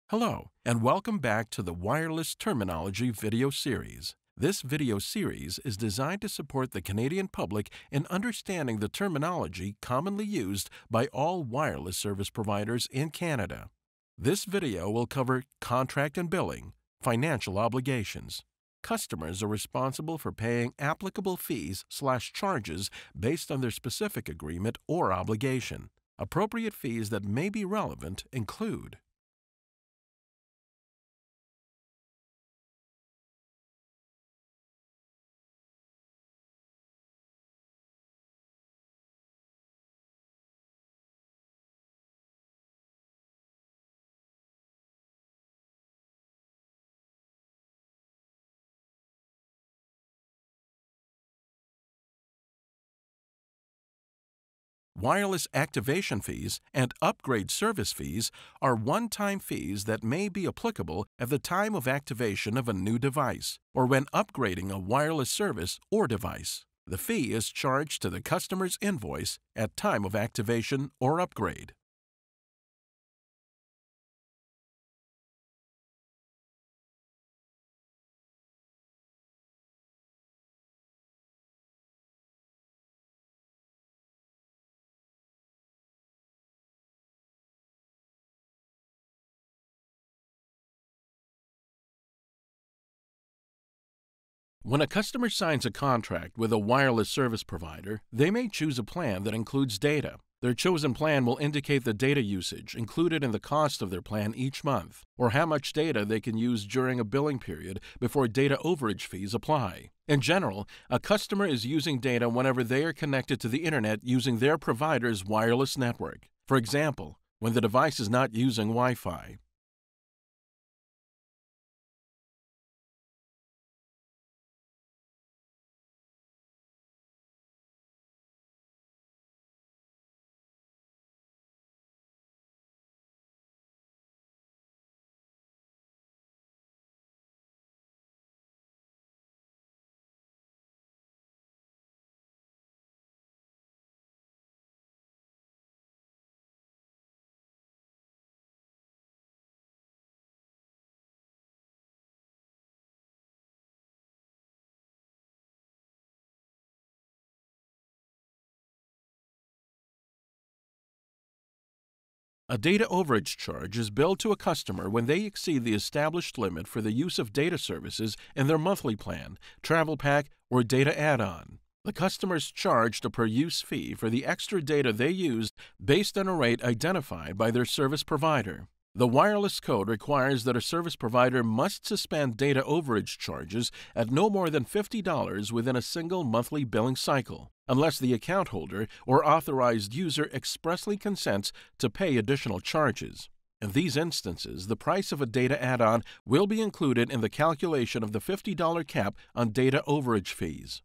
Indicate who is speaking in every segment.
Speaker 1: Hello, and welcome back to the Wireless Terminology video series. This video series is designed to support the Canadian public in understanding the terminology commonly used by all wireless service providers in Canada. This video will cover contract and billing, financial obligations. Customers are responsible for paying applicable fees/charges based on their specific agreement or obligation. Appropriate fees that may be relevant include wireless activation fees and upgrade service fees are one-time fees that may be applicable at the time of activation of a new device or when upgrading a wireless service or device. The fee is charged to the customer's invoice at time of activation or upgrade. When a customer signs a contract with a wireless service provider, they may choose a plan that includes data. Their chosen plan will indicate the data usage included in the cost of their plan each month, or how much data they can use during a billing period before data overage fees apply. In general, a customer is using data whenever they are connected to the internet using their provider's wireless network. For example, when the device is not using Wi-Fi. A data overage charge is billed to a customer when they exceed the established limit for the use of data services in their monthly plan, travel pack, or data add-on. The customer is charged a per-use fee for the extra data they used based on a rate identified by their service provider. The wireless code requires that a service provider must suspend data overage charges at no more than $50 within a single monthly billing cycle, unless the account holder or authorized user expressly consents to pay additional charges. In these instances, the price of a data add-on will be included in the calculation of the $50 cap on data overage fees.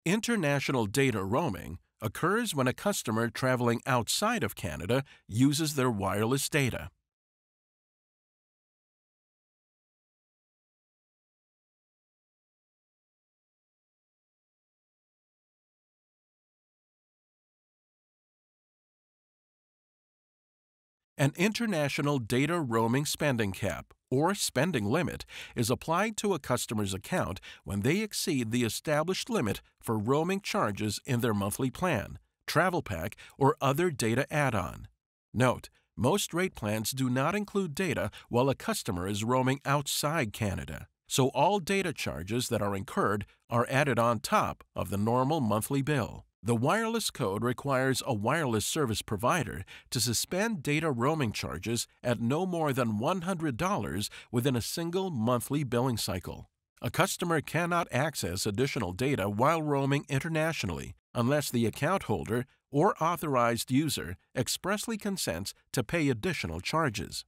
Speaker 1: International data roaming occurs when a customer traveling outside of Canada uses their wireless data. An international data roaming spending cap, or spending limit, is applied to a customer's account when they exceed the established limit for roaming charges in their monthly plan, travel pack, or other data add-on. Note, most rate plans do not include data while a customer is roaming outside Canada. so all data charges that are incurred are added on top of the normal monthly bill. The wireless code requires a wireless service provider to suspend data roaming charges at no more than $100 within a single monthly billing cycle. A customer cannot access additional data while roaming internationally unless the account holder or authorized user expressly consents to pay additional charges.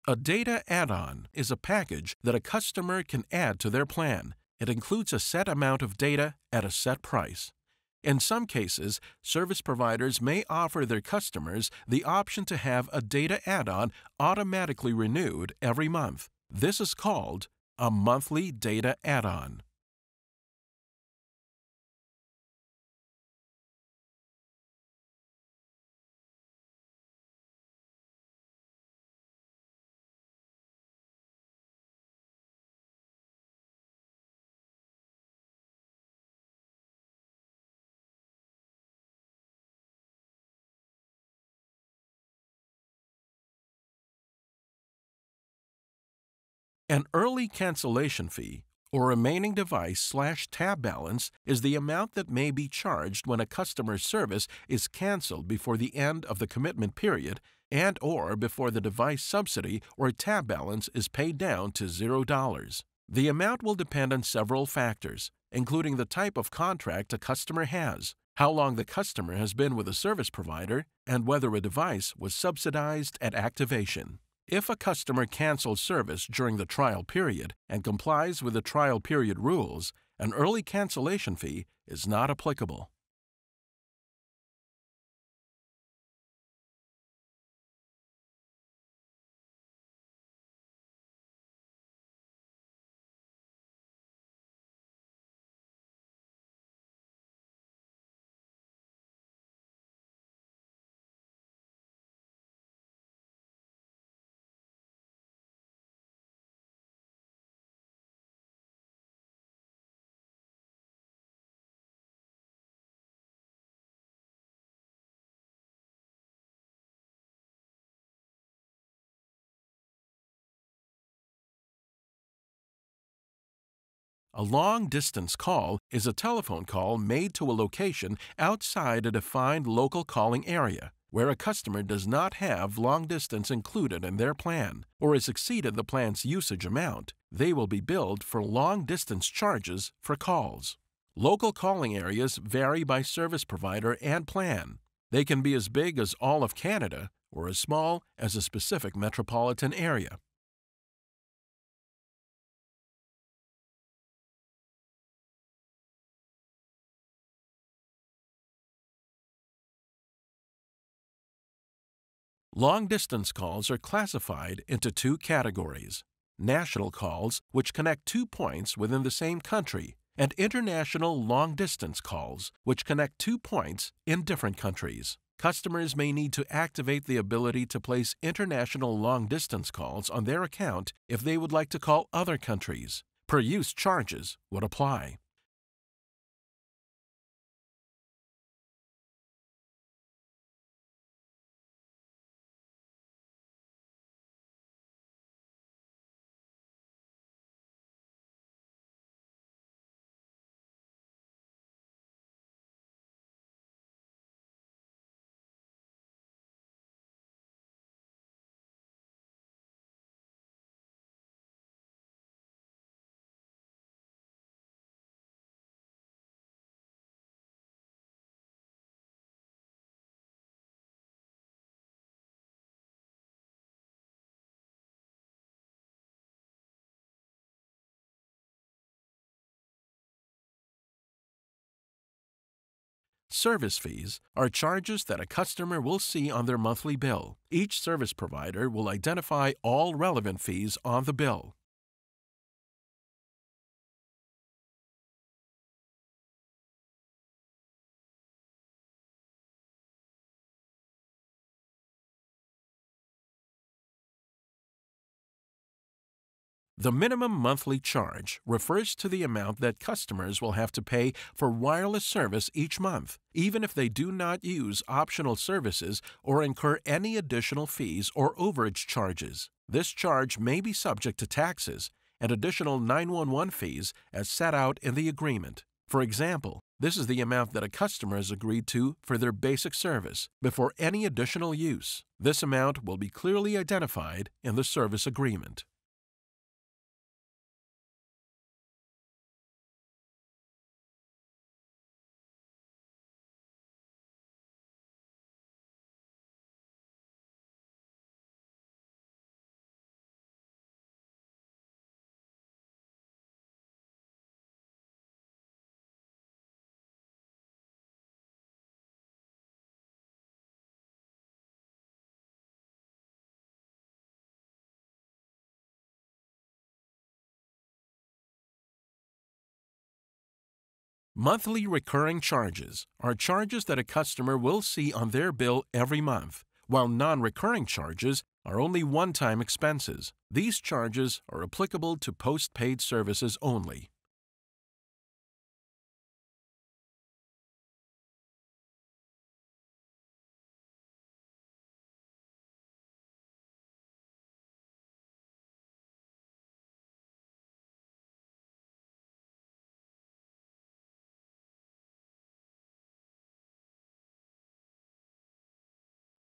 Speaker 1: A data add-on is a package that a customer can add to their plan. It includes a set amount of data at a set price. In some cases, service providers may offer their customers the option to have a data add-on automatically renewed every month. This is called a monthly data add-on. An early cancellation fee, or remaining device/tab balance, is the amount that may be charged when a customer's service is canceled before the end of the commitment period and/or before the device subsidy or tab balance is paid down to $0. The amount will depend on several factors, including the type of contract a customer has, how long the customer has been with a service provider, and whether a device was subsidized at activation. If a customer cancels service during the trial period and complies with the trial period rules, an early cancellation fee is not applicable. A long-distance call is a telephone call made to a location outside a defined local calling area, where a customer does not have long distance included in their plan or has exceeded the plan's usage amount. They will be billed for long distance charges for calls. Local calling areas vary by service provider and plan. They can be as big as all of Canada or as small as a specific metropolitan area. Long-distance calls are classified into two categories: national calls, which connect 2 points within the same country, and international long-distance calls, which connect 2 points in different countries. Customers may need to activate the ability to place international long-distance calls on their account if they would like to call other countries. Per-use charges would apply. Service fees are charges that a customer will see on their monthly bill. Each service provider will identify all relevant fees on the bill. The minimum monthly charge refers to the amount that customers will have to pay for wireless service each month, even if they do not use optional services or incur any additional fees or overage charges. This charge may be subject to taxes and additional 911 fees as set out in the agreement. For example, this is the amount that a customer has agreed to for their basic service before any additional use. This amount will be clearly identified in the service agreement. Monthly recurring charges are charges that a customer will see on their bill every month, while non-recurring charges are only one-time expenses. These charges are applicable to post-paid services only.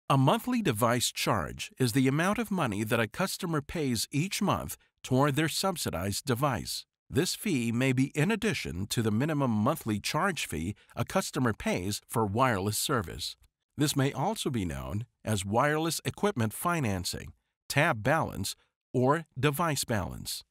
Speaker 1: A monthly device charge is the amount of money that a customer pays each month toward their subsidized device. This fee may be in addition to the minimum monthly charge fee a customer pays for wireless service. This may also be known as wireless equipment financing, tab balance, or device balance.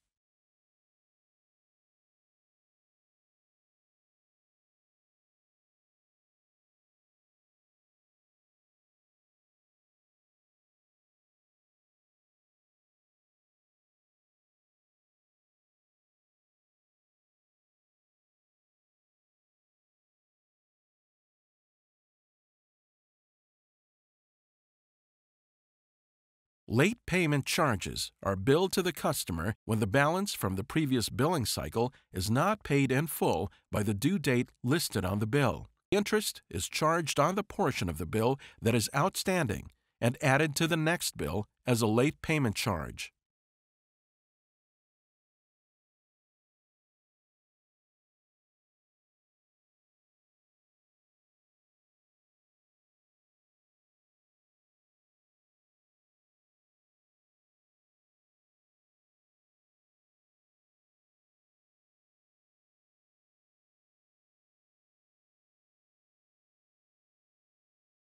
Speaker 1: Late payment charges are billed to the customer when the balance from the previous billing cycle is not paid in full by the due date listed on the bill. Interest is charged on the portion of the bill that is outstanding and added to the next bill as a late payment charge.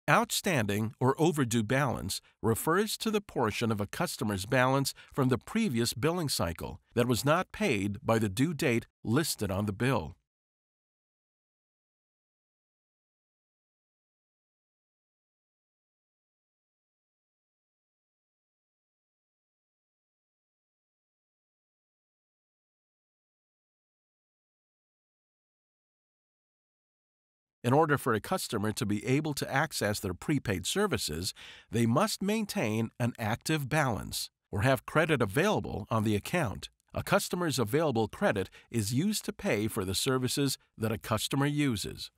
Speaker 1: Outstanding or overdue balance refers to the portion of a customer's balance from the previous billing cycle that was not paid by the due date listed on the bill. In order for a customer to be able to access their prepaid services, they must maintain an active balance or have credit available on the account. A customer's available credit is used to pay for the services that a customer uses.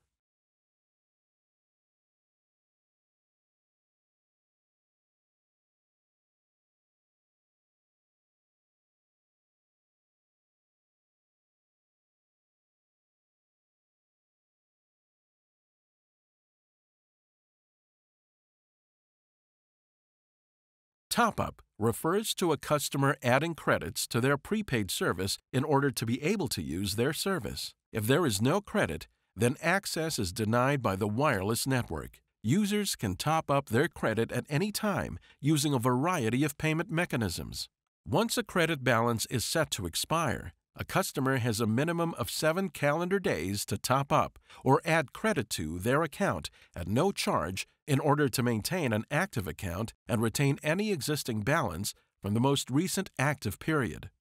Speaker 1: Top-up refers to a customer adding credits to their prepaid service in order to be able to use their service. If there is no credit, then access is denied by the wireless network. Users can top up their credit at any time using a variety of payment mechanisms. Once a credit balance is set to expire, A customer has a minimum of 7 calendar days to top up or add credit to their account at no charge in order to maintain an active account and retain any existing balance from the most recent active period.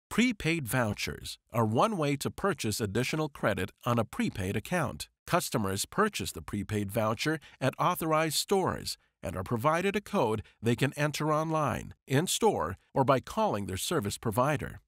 Speaker 1: Prepaid vouchers are one way to purchase additional credit on a prepaid account. Customers purchase the prepaid voucher at authorized stores and are provided a code they can enter online, in store, or by calling their service provider.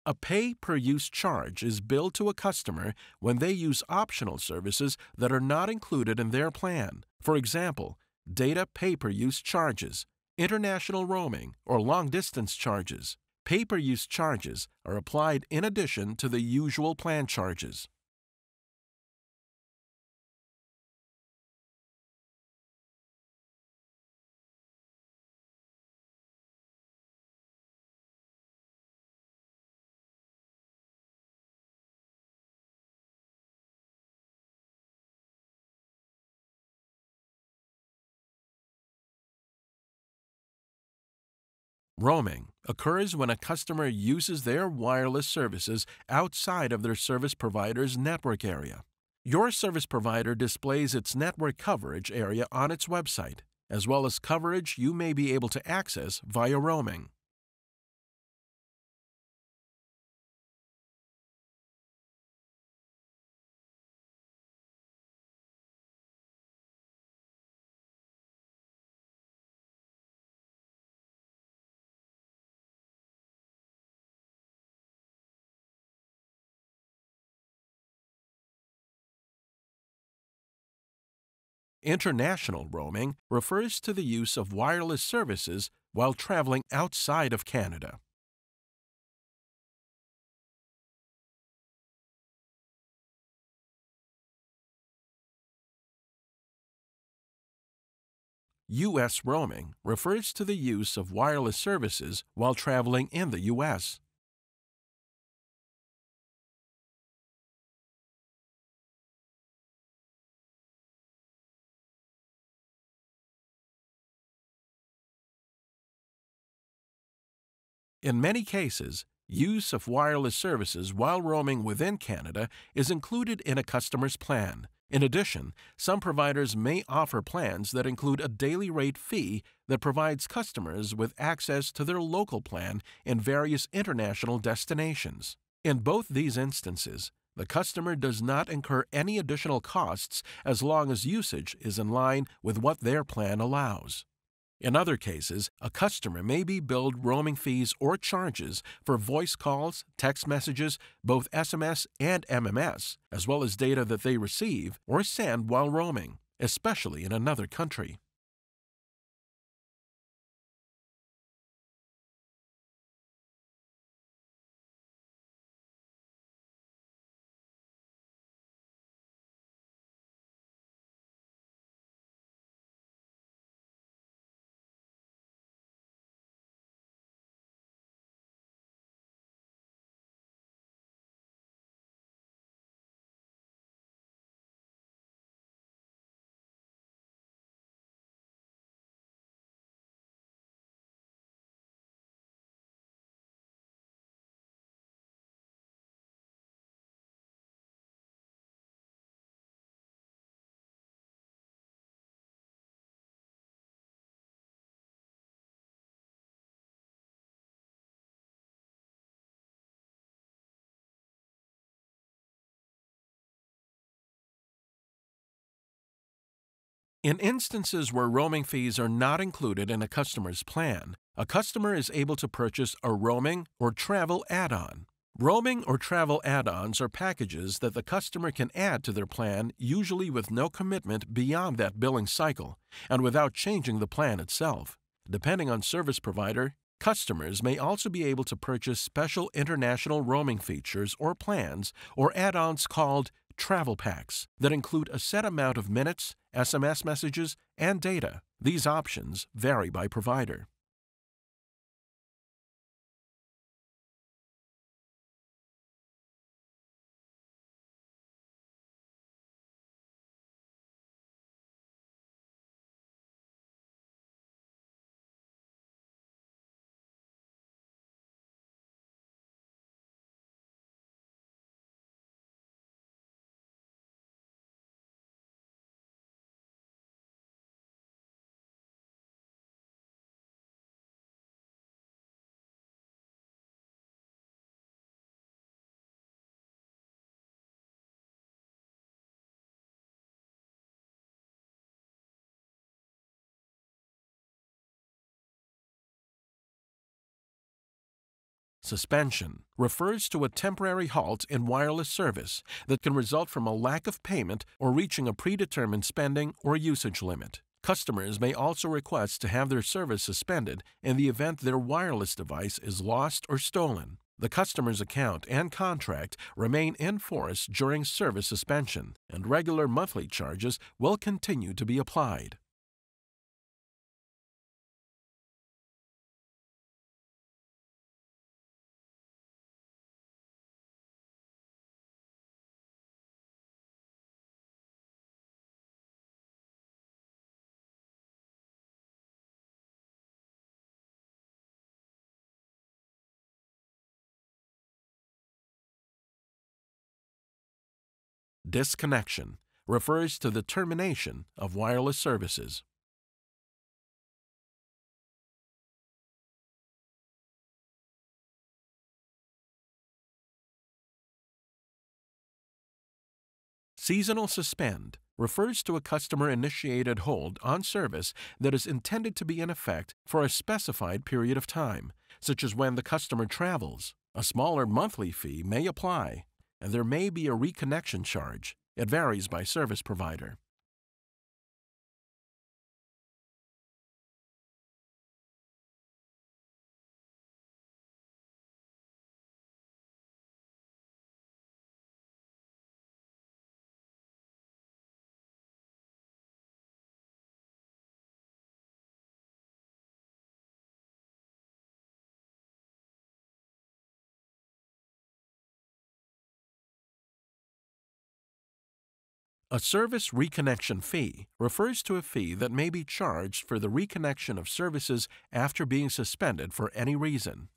Speaker 1: A pay-per-use charge is billed to a customer when they use optional services that are not included in their plan. For example, data pay-per-use charges, international roaming, or long-distance charges. Pay-per-use charges are applied in addition to the usual plan charges. Roaming occurs when a customer uses their wireless services outside of their service provider's network area. Your service provider displays its network coverage area on its website, as well as coverage you may be able to access via roaming. International roaming refers to the use of wireless services while traveling outside of Canada. U.S. roaming refers to the use of wireless services while traveling in the U.S. In many cases, use of wireless services while roaming within Canada is included in a customer's plan. In addition, some providers may offer plans that include a daily rate fee that provides customers with access to their local plan in various international destinations. In both these instances, the customer does not incur any additional costs as long as usage is in line with what their plan allows. In other cases, a customer may be billed roaming fees or charges for voice calls, text messages, both SMS and MMS, as well as data that they receive or send while roaming, especially in another country. In instances where roaming fees are not included in a customer's plan, a customer is able to purchase a roaming or travel add-on. Roaming or travel add-ons are packages that the customer can add to their plan, usually with no commitment beyond that billing cycle and without changing the plan itself. Depending on service provider, customers may also be able to purchase special international roaming features or plans or add-ons called travel packs that include a set amount of minutes, SMS messages, and data. These options vary by provider. Suspension refers to a temporary halt in wireless service that can result from a lack of payment or reaching a predetermined spending or usage limit. Customers may also request to have their service suspended in the event their wireless device is lost or stolen. The customer's account and contract remain in force during service suspension, and regular monthly charges will continue to be applied. Disconnection refers to the termination of wireless services. Seasonal suspend refers to a customer-initiated hold on service that is intended to be in effect for a specified period of time, such as when the customer travels. A smaller monthly fee may apply, and there may be a reconnection charge. It varies by service provider. A service reconnection fee refers to a fee that may be charged for the reconnection of services after being suspended for any reason.